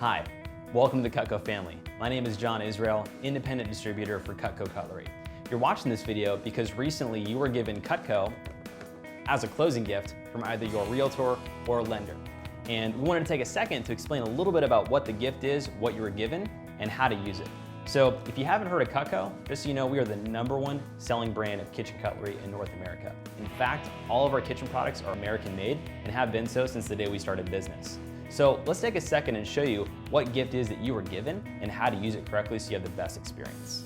Hi, welcome to the CUTCO family. My name is John Israel, independent distributor for CUTCO Cutlery. You're watching this video because recently you were given CUTCO as a closing gift from either your realtor or lender. And we wanted to take a second to explain a little bit about what the gift is, what you were given, and how to use it. So if you haven't heard of CUTCO, just so you know, we are the #1 selling brand of kitchen cutlery in North America. In fact, all of our kitchen products are American made and have been so since the day we started business. So let's take a second and show you what gift is that you were given and how to use it correctly so you have the best experience.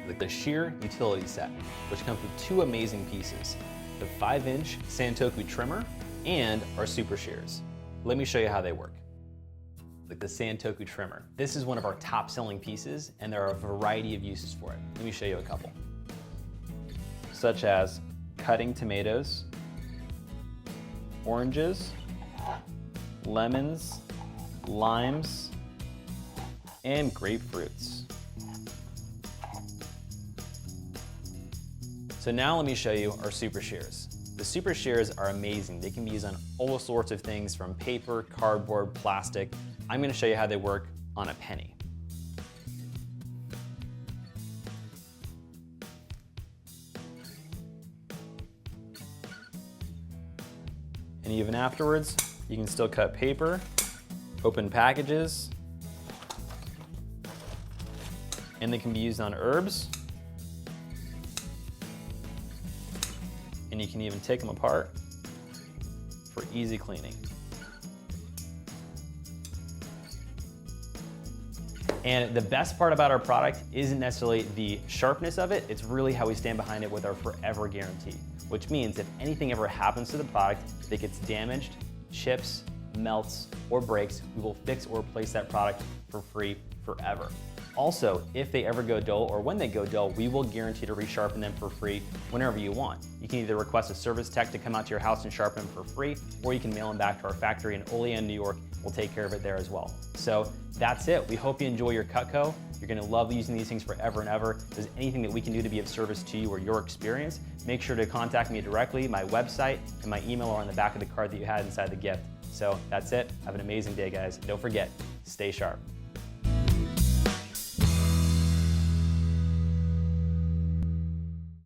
The Shear utility set, which comes with two amazing pieces, the 5-inch Santoku trimmer and our super shears. Let me show you how they work. Like the Santoku trimmer. This is one of our top selling pieces and there are a variety of uses for it. Let me show you a couple. Such as cutting tomatoes, oranges, lemons, limes, and grapefruits. So now let me show you our super shears. The super shears are amazing. They can be used on all sorts of things from paper, cardboard, plastic. I'm going to show you how they work on a penny. And even afterwards, you can still cut paper, open packages, and they can be used on herbs. And you can even take them apart for easy cleaning. And the best part about our product isn't necessarily the sharpness of it, it's really how we stand behind it with our forever guarantee, which means if anything ever happens to the product, if it gets damaged, chips, melts, or breaks, we will fix or replace that product for free forever. Also, if they ever go dull or when they go dull, we will guarantee to resharpen them for free whenever you want. You can either request a service tech to come out to your house and sharpen them for free, or you can mail them back to our factory in Olean, New York. We'll take care of it there as well. So that's it. We hope you enjoy your CUTCO. You're gonna love using these things forever and ever. If there's anything that we can do to be of service to you or your experience, make sure to contact me directly. My website and my email are on the back of the card that you had inside the gift. So that's it. Have an amazing day, guys. Don't forget, stay sharp.